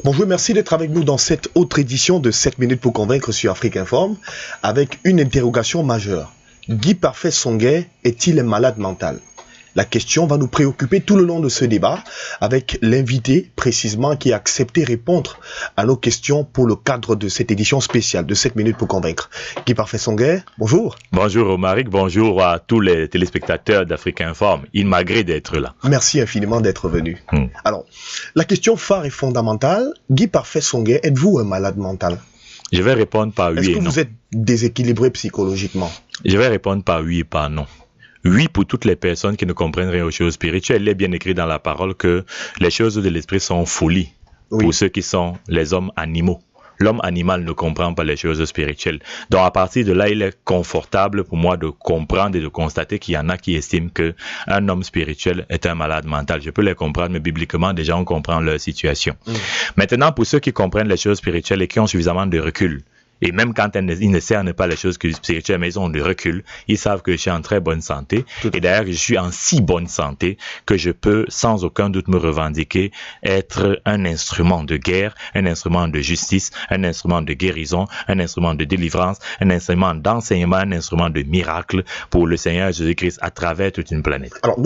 Bonjour, merci d'être avec nous dans cette autre édition de 7 minutes pour convaincre sur Afrique Informe avec une interrogation majeure. Guy Parfait Songhai est-il un malade mental? La question va nous préoccuper tout le long de ce débat avec l'invité précisément qui a accepté répondre à nos questions pour le cadre de cette édition spéciale de 7 minutes pour convaincre. Guy Parfait Songhai, bonjour. Bonjour Romaric, bonjour à tous les téléspectateurs d'Afrique Informe. Il m'agrée d'être là. Merci infiniment d'être venu. Alors, la question phare et fondamentale, Guy Parfait Songhai, êtes-vous un malade mental? Je vais répondre par oui et non. Est-ce que vous êtes déséquilibré psychologiquement? Je vais répondre par oui et par non. Oui, pour toutes les personnes qui ne comprennent rien aux choses spirituelles, il est bien écrit dans la parole que les choses de l'esprit sont folie pour ceux qui sont les hommes animaux. L'homme animal ne comprend pas les choses spirituelles. Donc à partir de là, il est confortable pour moi de comprendre et de constater qu'il y en a qui estiment qu'un homme spirituel est un malade mental. Je peux les comprendre, mais bibliquement, déjà, on comprend leur situation. Maintenant, pour ceux qui comprennent les choses spirituelles et qui ont suffisamment de recul, et même quand ils ne cernent pas les choses spirituelles, mais ils ont du recul, ils savent que je suis en très bonne santé. Et d'ailleurs, je suis en si bonne santé que je peux sans aucun doute me revendiquer être un instrument de guerre, un instrument de justice, un instrument de guérison, un instrument de délivrance, un instrument d'enseignement, un instrument de miracle pour le Seigneur Jésus-Christ à travers toute une planète. Alors,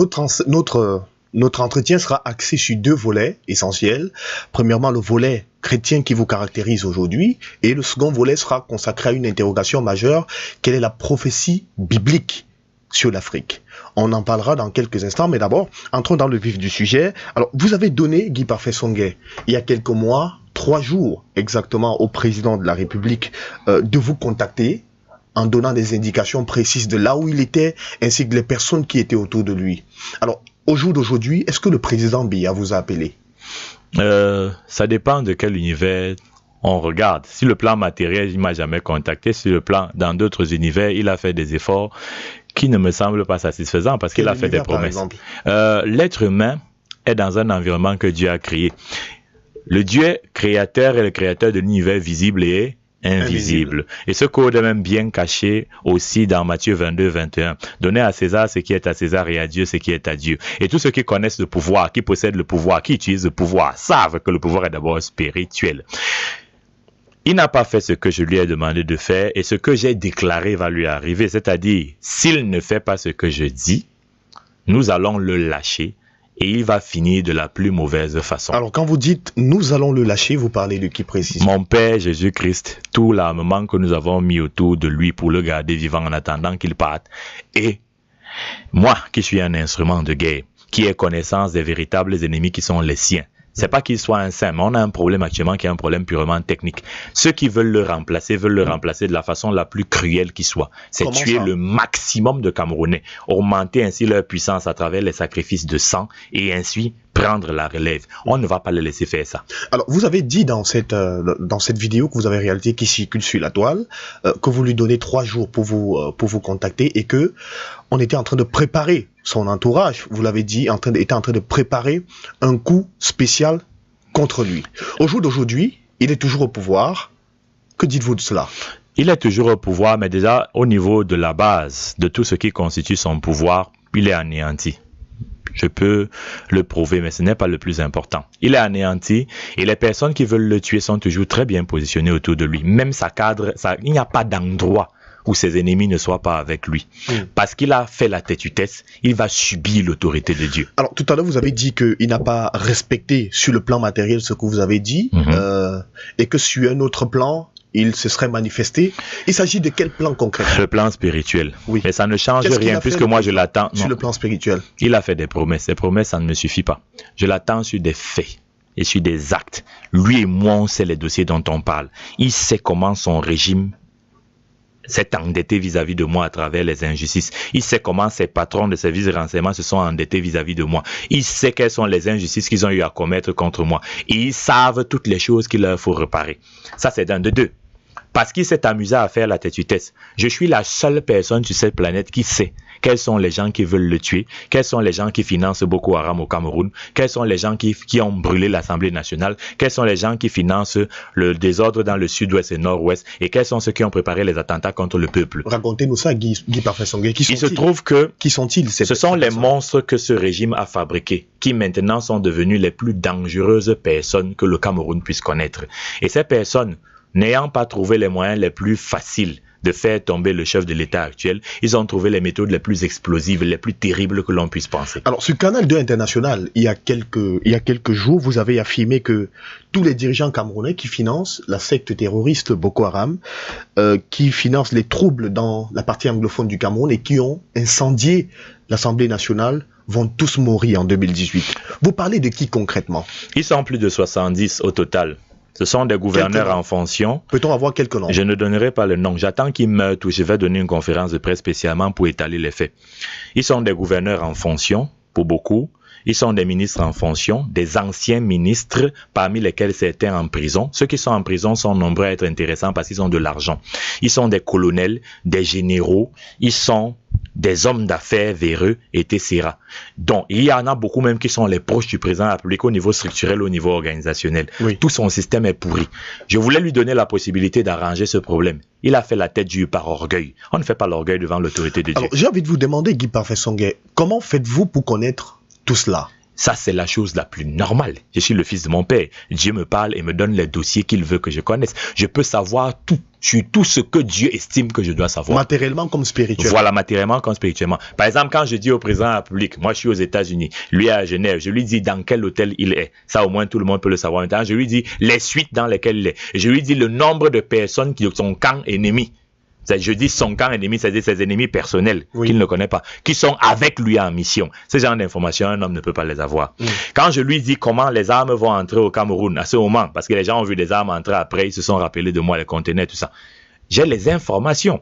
notre entretien sera axé sur deux volets essentiels. Premièrement, le volet chrétien qui vous caractérise aujourd'hui, et le second volet sera consacré à une interrogation majeure. Quelle est la prophétie biblique sur l'Afrique? On en parlera dans quelques instants, mais d'abord, entrons dans le vif du sujet. Alors, vous avez donné, Guy Parfait Songhai, il y a quelques mois, 3 jours exactement, au président de la République de vous contacter en donnant des indications précises de là où il était, ainsi que les personnes qui étaient autour de lui. Alors, au jour d'aujourd'hui, est-ce que le président Biya vous a appelé? Ça dépend de quel univers on regarde. Si le plan matériel, il m'a jamais contacté. Si le plan, dans d'autres univers, il a fait des efforts qui ne me semblent pas satisfaisants parce qu'il a fait des promesses. L'être humain est dans un environnement que Dieu a créé. Le Dieu créateur est le créateur de l'univers visible et invisible. Et ce code est même bien caché aussi dans Matthieu 22, 21. Donnez à César ce qui est à César et à Dieu ce qui est à Dieu. Et tous ceux qui connaissent le pouvoir, qui possèdent le pouvoir, qui utilisent le pouvoir, savent que le pouvoir est d'abord spirituel. Il n'a pas fait ce que je lui ai demandé de faire et ce que j'ai déclaré va lui arriver. C'est-à-dire, s'il ne fait pas ce que je dis, nous allons le lâcher. Et il va finir de la plus mauvaise façon. Alors, quand vous dites « nous allons le lâcher », vous parlez de qui précisément? Mon Père Jésus-Christ, tout l'armement que nous avons mis autour de lui pour le garder vivant en attendant qu'il parte. Et moi, qui suis un instrument de guerre, qui ai connaissance des véritables ennemis qui sont les siens. C'est pas qu'il soit un saint, mais on a un problème actuellement qui est un problème purement technique. Ceux qui veulent le remplacer de la façon la plus cruelle qui soit. C'est tuer le maximum de Camerounais, augmenter ainsi leur puissance à travers les sacrifices de sang et ainsi prendre la relève. On ne va pas les laisser faire ça. Alors, vous avez dit dans cette vidéo que vous avez réalisée qui circule sur la toile, que vous lui donnez 3 jours pour vous contacter et que on était en train de préparer son entourage, vous l'avez dit, était en train de préparer un coup spécial contre lui. Au jour d'aujourd'hui, il est toujours au pouvoir. Que dites-vous de cela? Il est toujours au pouvoir, mais déjà au niveau de la base, de tout ce qui constitue son pouvoir, il est anéanti. Je peux le prouver, mais ce n'est pas le plus important. Il est anéanti et les personnes qui veulent le tuer sont toujours très bien positionnées autour de lui. Même il n'y a pas d'endroit où ses ennemis ne soient pas avec lui. Parce qu'il a fait la têtutesse, il va subir l'autorité de Dieu. Alors, tout à l'heure, vous avez dit qu'il n'a pas respecté sur le plan matériel ce que vous avez dit, et que sur un autre plan, il se serait manifesté. Il s'agit de quel plan concrètement? Le plan spirituel. Oui. Et ça ne change rien puisque moi je l'attends. Sur le plan spirituel. Il a fait des promesses. Ces promesses, ça ne me suffit pas. Je l'attends sur des faits et sur des actes. Lui et moi, on sait les dossiers dont on parle. Il sait comment son régime s'est endetté vis-à-vis de moi à travers les injustices. Il sait comment ses patrons de services de renseignement se sont endettés vis-à-vis de moi. Il sait quelles sont les injustices qu'ils ont eu à commettre contre moi. Et ils savent toutes les choses qu'il leur faut réparer. Ça, c'est d'un de deux. parce qu'il s'est amusé à faire la tête-vitesse. Je suis la seule personne sur cette planète qui sait quels sont les gens qui veulent le tuer, quels sont les gens qui financent Boko Haram au Cameroun, quels sont les gens qui ont brûlé l'Assemblée nationale, quels sont les gens qui financent le désordre dans le sud-ouest et nord-ouest, et quels sont ceux qui ont préparé les attentats contre le peuple. Racontez-nous ça, Guy Parfait-Songué. Il se trouve que qui sont-ils, ce sont les monstres que ce régime a fabriqués, qui maintenant sont devenus les plus dangereuses personnes que le Cameroun puisse connaître. Et ces personnes, n'ayant pas trouvé les moyens les plus faciles de faire tomber le chef de l'État actuel, ils ont trouvé les méthodes les plus explosives, les plus terribles que l'on puisse penser. Alors, sur Canal 2 International, il y a quelques jours, vous avez affirmé que tous les dirigeants camerounais qui financent la secte terroriste Boko Haram, qui financent les troubles dans la partie anglophone du Cameroun et qui ont incendié l'Assemblée nationale, vont tous mourir en 2018. Vous parlez de qui concrètement? Ils sont plus de 70 au total. Ce sont des gouverneurs en fonction. Peut-on avoir quelques noms? Je ne donnerai pas le nom. J'attends qu'ils meurent ou je vais donner une conférence de presse spécialement pour étaler les faits. Ils sont des gouverneurs en fonction, pour beaucoup. Ils sont des ministres en fonction, des anciens ministres, parmi lesquels certains en prison. Ceux qui sont en prison sont nombreux à être intéressants parce qu'ils ont de l'argent. Ils sont des colonels, des généraux, ils sont des hommes d'affaires véreux, etc. Donc, il y en a beaucoup même qui sont les proches du président de la République au niveau structurel, au niveau organisationnel. Oui. Tout son système est pourri. Je voulais lui donner la possibilité d'arranger ce problème. Il a fait la tête dure par orgueil. On ne fait pas l'orgueil devant l'autorité de Dieu. Alors, j'ai envie de vous demander, Guy Parfait-Songué, comment faites-vous pour connaître tout cela? Ça, c'est la chose la plus normale. Je suis le fils de mon père. Dieu me parle et me donne les dossiers qu'il veut que je connaisse. Je peux savoir tout sur tout ce que Dieu estime que je dois savoir. Matériellement comme spirituellement. Voilà, matériellement comme spirituellement. Par exemple, quand je dis au président de la République, moi je suis aux États-Unis, lui est à Genève, je lui dis dans quel hôtel il est. Ça, au moins, tout le monde peut le savoir. Maintenant, je lui dis les suites dans lesquelles il est. Je lui dis le nombre de personnes qui sont camp ennemi. Je dis son camp ennemi, c'est-à-dire ses ennemis personnels, oui, qu'il ne connaît pas, qui sont avec lui en mission. Ce genre d'informations, un homme ne peut pas les avoir. Quand je lui dis comment les armes vont entrer au Cameroun, à ce moment, parce que les gens ont vu des armes entrer après, ils se sont rappelés de moi, les conteneurs, tout ça. J'ai les informations.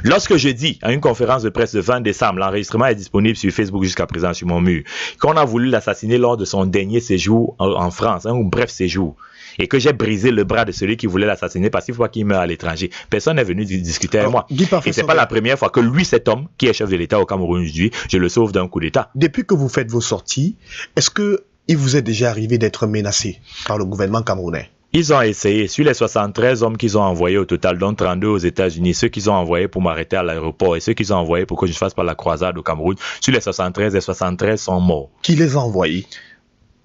Lorsque je dis à une conférence de presse le 20 décembre, l'enregistrement est disponible sur Facebook jusqu'à présent sur mon mur, qu'on a voulu l'assassiner lors de son dernier séjour en France, un bref séjour, et que j'ai brisé le bras de celui qui voulait l'assassiner parce qu'il faut qu'il meure à l'étranger. Personne n'est venu discuter avec moi. Et c'est pas la première fois que lui, cet homme, qui est chef de l'État au Cameroun aujourd'hui, je le sauve d'un coup d'État. Depuis que vous faites vos sorties, est-ce que il vous est déjà arrivé d'être menacé par le gouvernement camerounais? Ils ont essayé, sur les 73 hommes qu'ils ont envoyés au total, dont 32 aux États-Unis, ceux qu'ils ont envoyés pour m'arrêter à l'aéroport et ceux qu'ils ont envoyés pour que je fasse pas la croisade au Cameroun, sur les 73, les 73 sont morts. Qui les a envoyés?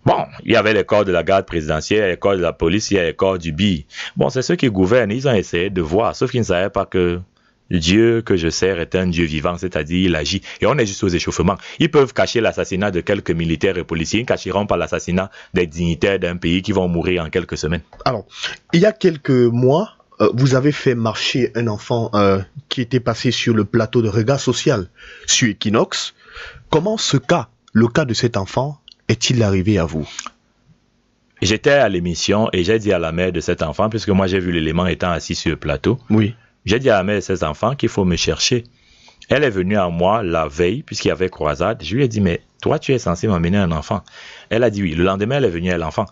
Bon, il y avait les corps de la garde présidentielle, les corps de la police, il y a les corps du BI. Bon, c'est ceux qui gouvernent, ils ont essayé de voir, sauf qu'ils ne savaient pas que Dieu que je sers est un Dieu vivant, c'est-à-dire il agit. Et on est juste aux échauffements. Ils peuvent cacher l'assassinat de quelques militaires et policiers, ils ne cacheront pas l'assassinat des dignitaires d'un pays qui vont mourir en quelques semaines. Alors, il y a quelques mois, vous avez fait marcher un enfant qui était passé sur le plateau de regard social sur Equinox. Comment le cas de cet enfant, est-il arrivé à vous? J'étais à l'émission et j'ai dit à la mère de cet enfant, puisque moi j'ai vu l'élément étant assis sur le plateau. Oui. J'ai dit à la mère de cet enfant qu'il faut me chercher. Elle est venue à moi la veille, puisqu'il y avait croisade. Je lui ai dit, mais toi, tu es censé m'emmener un enfant. Elle a dit oui. Le lendemain, elle est venue à l'enfant.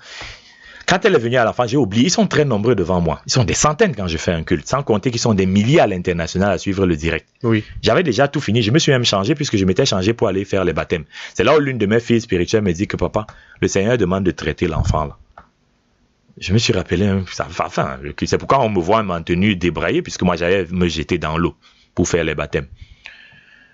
Quand elle est venue à l'enfant, j'ai oublié. Ils sont très nombreux devant moi. Ils sont des centaines quand je fais un culte, sans compter qu'ils sont des milliers à l'international à suivre le direct. Oui. J'avais déjà tout fini. Je me suis même changé, puisque je m'étais changé pour aller faire les baptêmes. C'est là où l'une de mes filles spirituelles me dit que papa, le Seigneur demande de traiter l'enfant là. Je me suis rappelé, c'est pourquoi on me voit en tenue débraillée, puisque moi j'allais me jeter dans l'eau pour faire les baptêmes.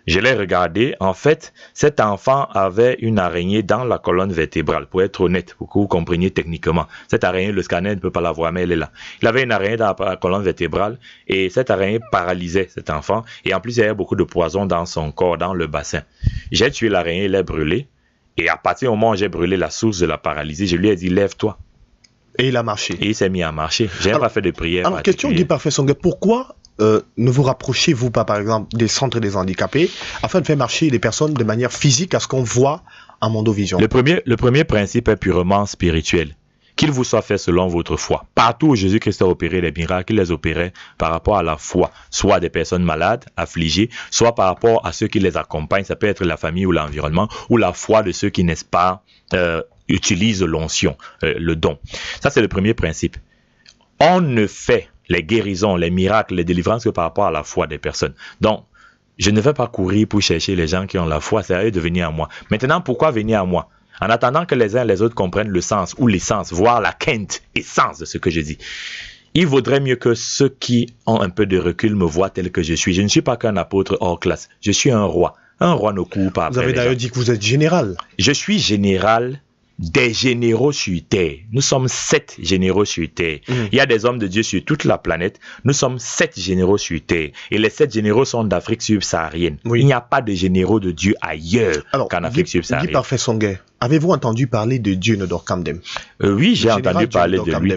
Je l'ai regardé, en fait, cet enfant avait une araignée dans la colonne vertébrale, pour être honnête, pour que vous compreniez techniquement. Cette araignée, le scanner ne peut pas la voir, mais elle est là. Il avait une araignée dans la colonne vertébrale, et cette araignée paralysait cet enfant, et en plus il y avait beaucoup de poison dans son corps, dans le bassin. J'ai tué l'araignée, elle est brûlée, et à partir du moment où j'ai brûlé la source de la paralysie, je lui ai dit, lève-toi. Et il a marché. Et il s'est mis à marcher. Je n'ai pas fait de prière. Alors, question Guy Parfait-Songué, pourquoi ne vous rapprochez-vous pas, par exemple, des centres des handicapés, afin de faire marcher les personnes de manière physique à ce qu'on voit en Mondovision? Le premier principe est purement spirituel. Qu'il vous soit fait selon votre foi. Partout où Jésus-Christ a opéré les miracles, il les opérait par rapport à la foi. Soit des personnes malades, affligées, soit par rapport à ceux qui les accompagnent. Ça peut être la famille ou l'environnement, ou la foi de ceux qui, n'est-ce pas, utilisent l'onction, le don. Ça, c'est le premier principe. On ne fait les guérisons, les miracles, les délivrances que par rapport à la foi des personnes. Donc, je ne vais pas courir pour chercher les gens qui ont la foi, c'est à eux de venir à moi. Maintenant, pourquoi venir à moi? En attendant que les uns et les autres comprennent le sens ou l'essence, voire la essence de ce que je dis. Il vaudrait mieux que ceux qui ont un peu de recul me voient tel que je suis. Je ne suis pas qu'un apôtre hors classe, je suis un roi. Un roi ne court pas après. Vous avez d'ailleurs dit que vous êtes général. Je suis général des généraux sur Terre. Nous sommes 7 généraux sur Terre. Il y a des hommes de Dieu sur toute la planète. Nous sommes 7 généraux sur Terre. Et les 7 généraux sont d'Afrique subsaharienne. Oui. Il n'y a pas de généraux de Dieu ailleurs qu'en Afrique subsaharienne. Guy Parfait Songhai, avez-vous entendu parler de Dieu Nodor Kamdem? Oui, j'ai entendu parler de lui.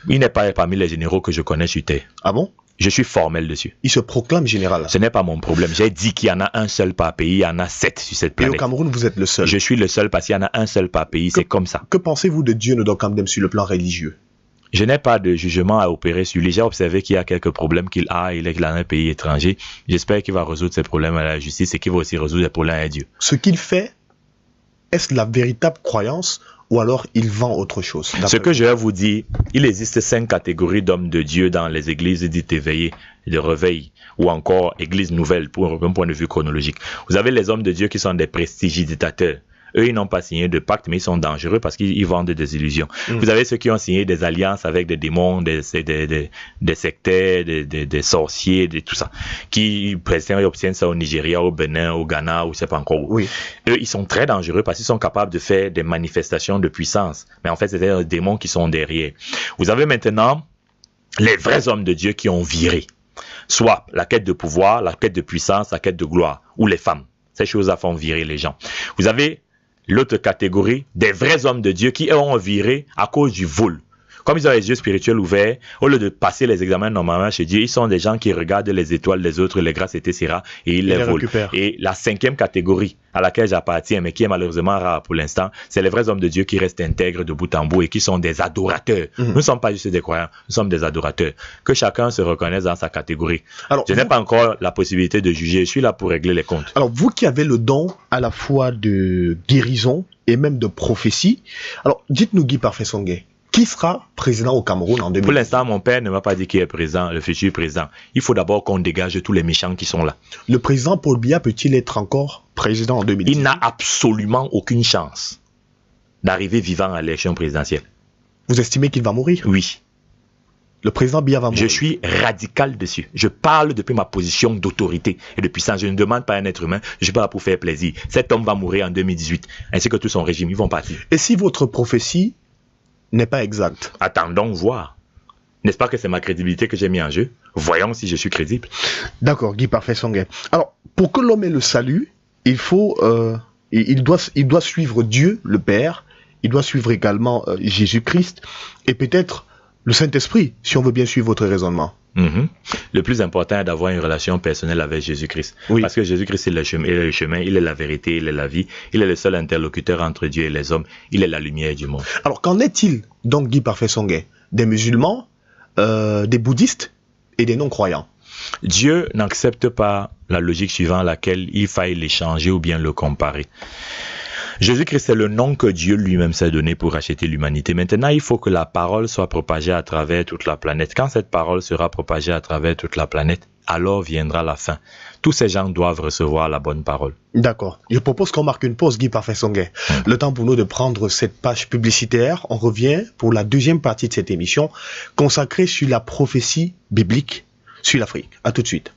Il n'est pas parmi les généraux que je connais sur Terre. Ah bon? Je suis formel dessus. Il se proclame général. Ce n'est pas mon problème. J'ai dit qu'il y en a un seul par pays, il y en a 7 sur cette planète. Et au Cameroun, vous êtes le seul. Je suis le seul parce qu'il y en a un seul par pays, c'est comme ça. Que pensez-vous de Dieu Nodor Kamdem sur le plan religieux? Je n'ai pas de jugement à opérer sur lui. J'ai observé qu'il y a quelques problèmes qu'il a. Il est dans un pays étranger. J'espère qu'il va résoudre ses problèmes à la justice et qu'il va aussi résoudre les problèmes à Dieu. Ce qu'il fait, est-ce la véritable croyance ou alors il vend autre chose? Ce que je vais vous dire, il existe 5 catégories d'hommes de Dieu dans les églises dites éveillées, de réveil, ou encore églises nouvelles, pour un point de vue chronologique. Vous avez les hommes de Dieu qui sont des prestigitateurs. Eux, ils n'ont pas signé de pacte, mais ils sont dangereux parce qu'ils vendent des illusions. Vous avez ceux qui ont signé des alliances avec des démons, des sectaires, des sorciers, tout ça, qui obtiennent ça au Nigeria, au Bénin, au Ghana, ou je ne sais pas encore où. Oui. Eux, ils sont très dangereux parce qu'ils sont capables de faire des manifestations de puissance. Mais en fait, c'est des démons qui sont derrière. Vous avez maintenant les vrais hommes de Dieu qui ont viré. Soit la quête de pouvoir, la quête de puissance, la quête de gloire, ou les femmes. Ces choses-là font virer les gens. Vous avez l'autre catégorie, des vrais hommes de Dieu qui ont viré à cause du vol. Comme ils ont les yeux spirituels ouverts, au lieu de passer les examens normalement chez Dieu, ils sont des gens qui regardent les étoiles des autres, les grâces, etc. et ils les volent. Récupèrent. Et la 5e catégorie à laquelle j'appartiens, mais qui est malheureusement rare pour l'instant, c'est les vrais hommes de Dieu qui restent intègres de bout en bout et qui sont des adorateurs. Nous ne sommes pas juste des croyants, nous sommes des adorateurs. Que chacun se reconnaisse dans sa catégorie. Alors, je n'ai pas encore la possibilité de juger, je suis là pour régler les comptes. Alors, vous qui avez le don à la fois de guérison et même de prophétie, alors dites-nous Guy Parfait Songhai, qui sera président au Cameroun en 2020? Pour l'instant, mon père ne m'a pas dit qui est président, le futur président. Il faut d'abord qu'on dégage tous les méchants qui sont là. Le président Paul Biya peut-il être encore président en 2020? Il n'a absolument aucune chance d'arriver vivant à l'élection présidentielle. Vous estimez qu'il va mourir? Oui. Le président Biya va mourir? Je suis radical dessus. Je parle depuis ma position d'autorité et de puissance. Je ne demande pas à un être humain, je ne suis pas là pour faire plaisir. Cet homme va mourir en 2018, ainsi que tout son régime, ils vont partir. Et si votre prophétie n'est pas exact? Attendons voir. N'est-ce pas que c'est ma crédibilité que j'ai mis en jeu? Voyons si je suis crédible. D'accord, Guy Parfait Songhai. Alors, pour que l'homme ait le salut, il doit suivre Dieu, le Père, il doit suivre également Jésus-Christ, et peut-être le Saint-Esprit, si on veut bien suivre votre raisonnement. Le plus important est d'avoir une relation personnelle avec Jésus-Christ. Oui. Parce que Jésus-Christ est le chemin, il est la vérité, il est la vie, il est le seul interlocuteur entre Dieu et les hommes, il est la lumière du monde. Alors qu'en est-il donc, Guy Parfait Songhai, des musulmans, des bouddhistes et des non-croyants? Dieu n'accepte pas la logique suivant laquelle il faille l'échanger ou bien le comparer. Jésus-Christ est le nom que Dieu lui-même s'est donné pour racheter l'humanité. Maintenant, il faut que la parole soit propagée à travers toute la planète. Quand cette parole sera propagée à travers toute la planète, alors viendra la fin. Tous ces gens doivent recevoir la bonne parole. D'accord. Je propose qu'on marque une pause, Guy Parfait Songhai. Le temps pour nous de prendre cette page publicitaire. On revient pour la deuxième partie de cette émission consacrée sur la prophétie biblique sur l'Afrique. À tout de suite.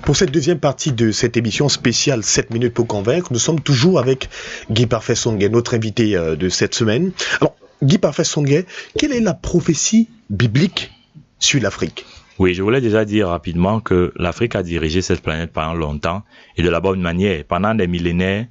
Pour cette deuxième partie de cette émission spéciale 7 minutes pour convaincre, nous sommes toujours avec Guy Parfait Songhai, notre invité de cette semaine. Alors, Guy Parfait Songhai, quelle est la prophétie biblique sur l'Afrique? Oui, je voulais déjà dire rapidement que l'Afrique a dirigé cette planète pendant longtemps et de la bonne manière. Pendant des millénaires,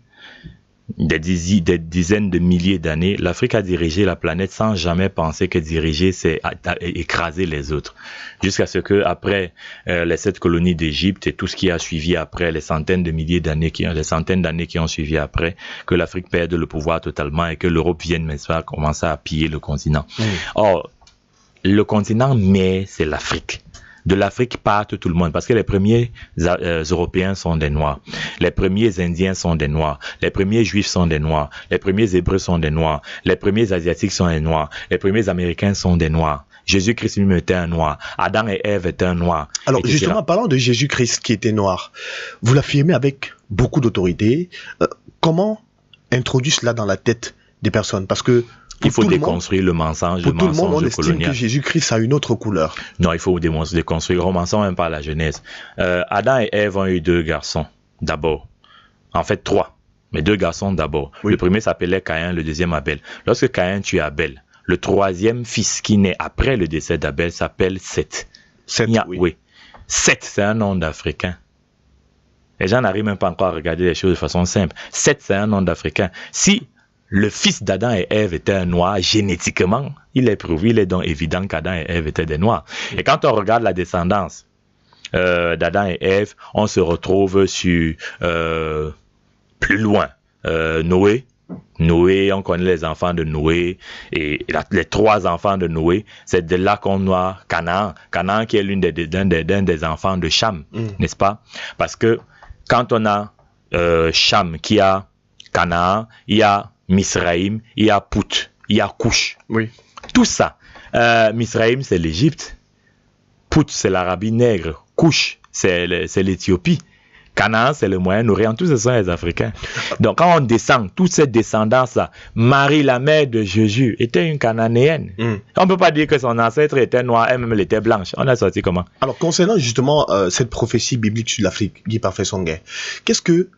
des dizaines de milliers d'années, l'Afrique a dirigé la planète sans jamais penser que diriger, c'est écraser les autres. Jusqu'à ce que, après les 7 colonies d'Égypte et tout ce qui a suivi après, les centaines d'années qui ont suivi après, que l'Afrique perde le pouvoir totalement et que l'Europe vienne maintenant commencer à piller le continent. Or, le continent mère, c'est l'Afrique. de l'Afrique partent tout le monde, parce que les premiers Européens sont des Noirs, les premiers Indiens sont des Noirs, les premiers Juifs sont des Noirs, les premiers Hébreux sont des Noirs, les premiers Asiatiques sont des Noirs, les premiers Américains sont des Noirs. Jésus-Christ lui-même était un Noir, Adam et Ève étaient un Noir. Alors justement, parlant de Jésus-Christ qui était noir, vous l'affirmez avec beaucoup d'autorité. Comment introduire cela dans la tête des personnes? Parce que il faut déconstruire le mensonge, pour tout le monde, on estime que Jésus-Christ a une autre couleur. Non, il faut déconstruire. Commençons même par la Genèse. Adam et Ève ont eu 2 garçons, d'abord. En fait, 3. Mais 2 garçons d'abord. Oui. Le premier s'appelait Caïn, le deuxième Abel. Lorsque Caïn tue Abel, le 3e fils qui naît après le décès d'Abel s'appelle Seth. Oui. Seth, c'est un nom d'Africain. Les gens n'arrivent même pas encore à regarder les choses de façon simple. Seth, c'est un nom d'Africain. Si le fils d'Adam et Ève était un noir génétiquement, il est prouvé, il est donc évident qu'Adam et Ève étaient des noirs. Et quand on regarde la descendance d'Adam et Ève, on se retrouve sur plus loin. Noé, on connaît les enfants de Noé et les 3 enfants de Noé, c'est de là qu'on a Canaan. Canaan qui est l'un des enfants de Cham, n'est-ce pas? Parce que quand on a Cham qui a Canaan, il y a Misraïm, il y a Pout, il y a Couche. Oui. Tout ça. Misraïm, c'est l'Égypte. Pout, c'est l'Arabie nègre. Couche, c'est l'Éthiopie. Canaan, c'est le Moyen-Orient. Tous ce sont les Africains. Donc, quand on descend, toute cette descendance-là, Marie, la mère de Jésus, était une Cananéenne. On ne peut pas dire que son ancêtre était noir, elle-même, elle était blanche. On a sorti comment? Alors, concernant justement cette prophétie biblique sur l'Afrique, Guy Parfait Songhai, qu'est-ce que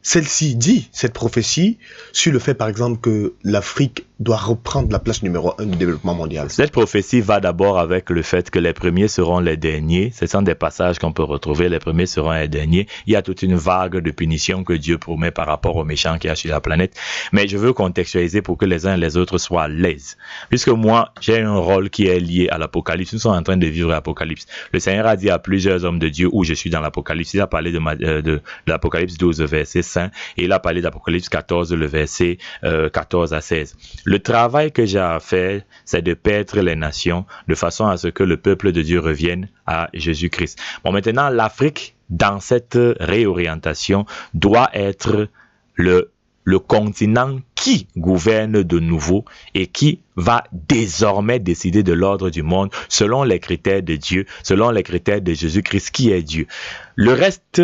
celle-ci dit, cette prophétie, sur le fait, par exemple, que l'Afrique doit reprendre la place numéro 1 du développement mondial? Cette prophétie va d'abord avec le fait que les premiers seront les derniers. Ce sont des passages qu'on peut retrouver. Les premiers seront les derniers. Il y a toute une vague de punitions que Dieu promet par rapport aux méchants qu'il y a sur la planète. Mais je veux contextualiser pour que les uns et les autres soient à l'aise. Puisque moi, j'ai un rôle qui est lié à l'Apocalypse. Nous sommes en train de vivre l'Apocalypse. Le Seigneur a dit à plusieurs hommes de Dieu où je suis dans l'Apocalypse. Il a parlé de l'Apocalypse 12, verset 5. Et il a parlé d'Apocalypse 14, le verset 14 à 16. Le travail que j'ai à faire, c'est de paître les nations de façon à ce que le peuple de Dieu revienne à Jésus-Christ. Bon, maintenant, l'Afrique, dans cette réorientation, doit être le continent qui gouverne de nouveau et qui va désormais décider de l'ordre du monde selon les critères de Dieu, selon les critères de Jésus-Christ qui est Dieu. Le reste,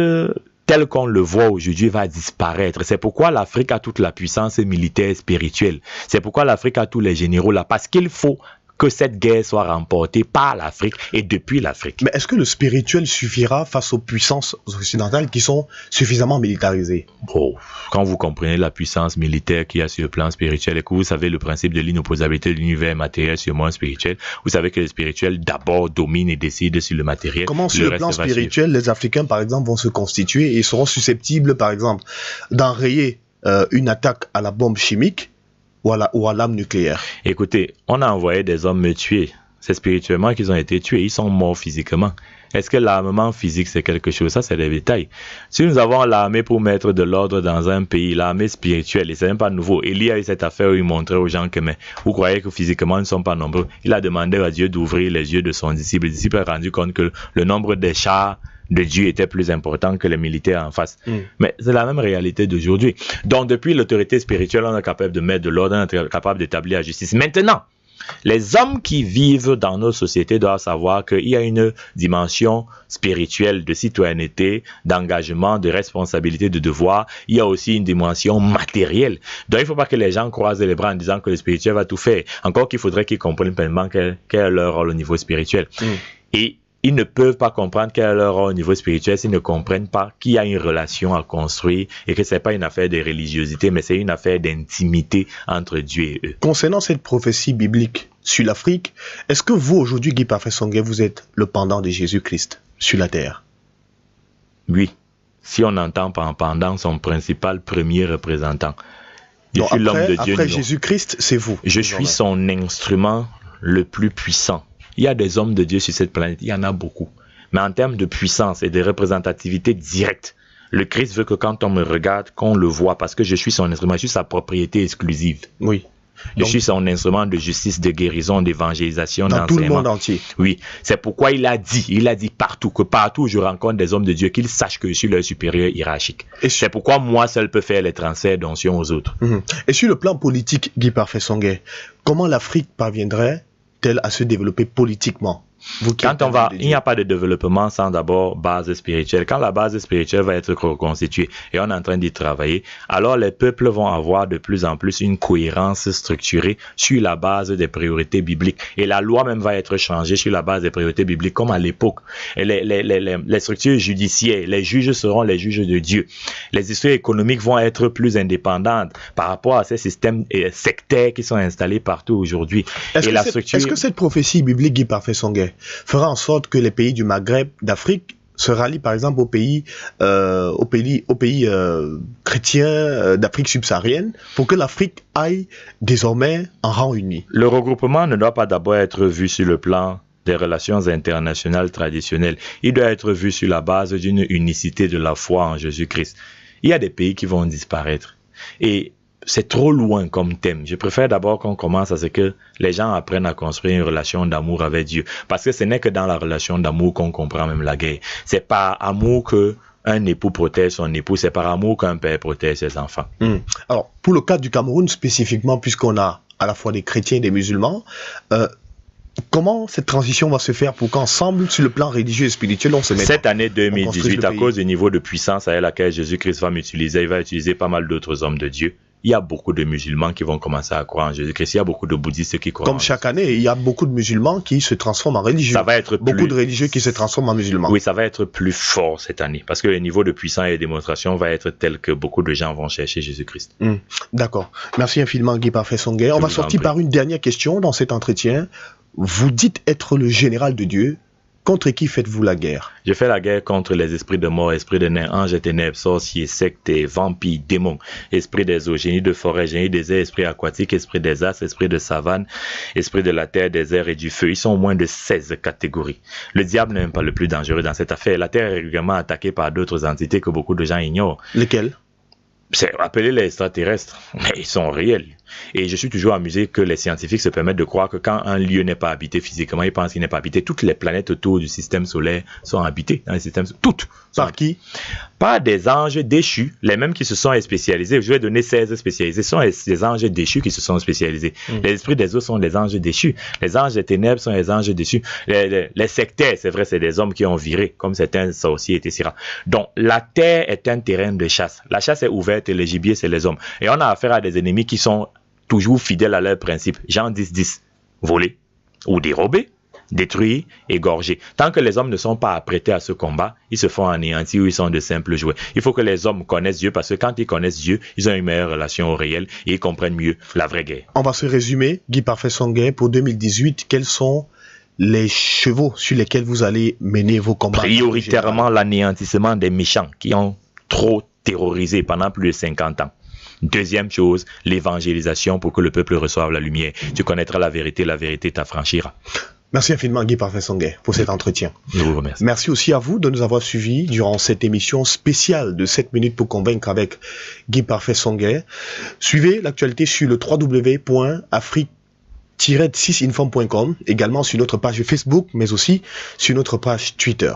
tel qu'on le voit aujourd'hui, va disparaître. C'est pourquoi l'Afrique a toute la puissance militaire et spirituelle. C'est pourquoi l'Afrique a tous les généraux là. Parce qu'il faut que cette guerre soit remportée par l'Afrique et depuis l'Afrique. Mais est-ce que le spirituel suffira face aux puissances occidentales qui sont suffisamment militarisées? Oh, quand vous comprenez la puissance militaire qu'il y a sur le plan spirituel et que vous savez le principe de l'inopposabilité de l'univers matériel sur le monde spirituel, vous savez que le spirituel d'abord domine et décide sur le matériel. Comment sur le plan spirituel, les Africains par exemple vont se constituer et seront susceptibles par exemple d'enrayer une attaque à la bombe chimique ou à l'arme nucléaire? Écoutez, on a envoyé des hommes me tuer. C'est spirituellement qu'ils ont été tués. Ils sont morts physiquement. Est-ce que l'armement physique, c'est quelque chose? Ça, c'est des détails. Si nous avons l'armée pour mettre de l'ordre dans un pays, l'armée spirituelle, et c'est même pas nouveau. Élie a eu cette affaire où il montrait aux gens que, mais vous croyez que physiquement, ils ne sont pas nombreux. Il a demandé à Dieu d'ouvrir les yeux de son disciple. Le disciple a rendu compte que le nombre des chars de Dieu était plus important que les militaires en face. Mais c'est la même réalité d'aujourd'hui. Donc, depuis l'autorité spirituelle, on est capable de mettre de l'ordre, on est capable d'établir la justice. Maintenant, les hommes qui vivent dans nos sociétés doivent savoir qu'il y a une dimension spirituelle de citoyenneté, d'engagement, de responsabilité, de devoir. Il y a aussi une dimension matérielle. Donc, il ne faut pas que les gens croisent les bras en disant que le spirituel va tout faire. Encore qu'il faudrait qu'ils comprennent pleinement quel est leur rôle au niveau spirituel. Et ils ne peuvent pas comprendre quel est leur rôle au niveau spirituel s'ils ne comprennent pas qu'il y a une relation à construire et que ce n'est pas une affaire de religiosité, mais c'est une affaire d'intimité entre Dieu et eux. Concernant cette prophétie biblique sur l'Afrique, est-ce que vous, aujourd'hui, Guy Parfait Songhai, vous êtes le pendant de Jésus-Christ sur la terre? Oui, si on entend par pendant son principal premier représentant. Je suis l'homme de Dieu. Après Jésus-Christ, c'est vous. Je suis son instrument le plus puissant. Il y a des hommes de Dieu sur cette planète, il y en a beaucoup. Mais en termes de puissance et de représentativité directe, le Christ veut que quand on me regarde, qu'on le voit, parce que je suis son instrument, je suis sa propriété exclusive. Oui. Je suis son instrument de justice, de guérison, d'évangélisation, dans tout le monde entier. Oui, c'est pourquoi il a dit partout, que partout où je rencontre des hommes de Dieu, qu'ils sachent que je suis leur supérieur hiérarchique. Et c'est pourquoi moi seul peux faire les transferts d'onction aux autres. Et sur le plan politique, Guy Parfait Songué, comment l'Afrique parviendrait-elle à se développer politiquement? Il n'y a pas de développement sans d'abord base spirituelle. Quand la base spirituelle va être reconstituée et on est en train d'y travailler, alors les peuples vont avoir de plus en plus une cohérence structurée sur la base des priorités bibliques. Et la loi même va être changée sur la base des priorités bibliques, comme à l'époque. Et les structures judiciaires, les juges seront les juges de Dieu. Les structures économiques vont être plus indépendantes par rapport à ces systèmes sectaires qui sont installés partout aujourd'hui. Est-ce que cette prophétie biblique, Guy Parfait Songué, fera en sorte que les pays du Maghreb, d'Afrique, se rallient par exemple aux pays chrétiens d'Afrique subsaharienne pour que l'Afrique aille désormais en rang uni? Le regroupement ne doit pas d'abord être vu sur le plan des relations internationales traditionnelles. Il doit être vu sur la base d'une unicité de la foi en Jésus-Christ. Il y a des pays qui vont disparaître. Et c'est trop loin comme thème. Je préfère d'abord qu'on commence à ce que les gens apprennent à construire une relation d'amour avec Dieu. Parce que ce n'est que dans la relation d'amour qu'on comprend même la guerre. C'est par amour que un époux protège son époux, c'est par amour qu'un père protège ses enfants. Alors, pour le cas du Cameroun spécifiquement, puisqu'on a à la fois des chrétiens et des musulmans, comment cette transition va se faire pour qu'ensemble, sur le plan religieux et spirituel, on se mette? Cette année 2018, à cause du niveau de puissance à laquelle Jésus-Christ va m'utiliser, il va utiliser pas mal d'autres hommes de Dieu. Il y a beaucoup de musulmans qui vont commencer à croire en Jésus-Christ. Il y a beaucoup de bouddhistes qui croient. Comme chaque année, il y a beaucoup de musulmans qui se transforment en religieux. Ça va être beaucoup de religieux qui se transforment en musulmans. Oui, ça va être plus fort cette année. Parce que le niveau de puissance et de démonstration va être tel que beaucoup de gens vont chercher Jésus-Christ. D'accord. Merci infiniment, Guy Parfait Songué. On va sortir par une dernière question dans cet entretien. Vous dites être le général de Dieu. Contre qui faites-vous la guerre? Je fais la guerre contre les esprits de mort, esprits de nains, anges et ténèbres, sorciers, sectes, vampires, démons, esprits des eaux, génies de forêt, génies des airs, esprits aquatiques, esprits des astres, esprits de savane, esprits de la terre, des airs et du feu. Ils sont au moins de 16 catégories. Le diable n'est même pas le plus dangereux dans cette affaire. La terre est régulièrement attaquée par d'autres entités que beaucoup de gens ignorent. Lesquelles? C'est appelé les extraterrestres, mais ils sont réels. Et je suis toujours amusé que les scientifiques se permettent de croire que quand un lieu n'est pas habité physiquement, ils pensent qu'il n'est pas habité. Toutes les planètes autour du système solaire sont habitées dans le système solaire. Toutes. Par qui? Par des anges déchus, les mêmes qui se sont spécialisés. Je vais donner 16 spécialisés. Ce sont des anges déchus qui se sont spécialisés. Les esprits des eaux sont des anges déchus. Les anges des ténèbres sont des anges déchus. Les sectaires, c'est vrai, c'est des hommes qui ont viré, comme certains sorciers, etc. Donc, la terre est un terrain de chasse. La chasse est ouverte et le gibier, c'est les hommes. Et on a affaire à des ennemis qui sont toujours fidèles à leurs principes. Jean 10:10. Voler ou dérober, détruire, égorger. Tant que les hommes ne sont pas apprêtés à ce combat, ils se font anéantir ou ils sont de simples jouets. Il faut que les hommes connaissent Dieu parce que quand ils connaissent Dieu, ils ont une meilleure relation au réel et ils comprennent mieux la vraie guerre. On va se résumer, Guy Parfait Songué, pour 2018, quels sont les chevaux sur lesquels vous allez mener vos combats? Prioritairement l'anéantissement des méchants qui ont trop terrorisé pendant plus de 50 ans. Deuxième chose, l'évangélisation pour que le peuple reçoive la lumière. Tu connaîtras la vérité t'affranchira. Merci infiniment Guy Parfait Songué pour cet entretien. Je vous remercie. Merci aussi à vous de nous avoir suivis durant cette émission spéciale de 7 minutes pour convaincre avec Guy Parfait Songué. Suivez l'actualité sur le www.afrique-6inform.com, également sur notre page Facebook, mais aussi sur notre page Twitter.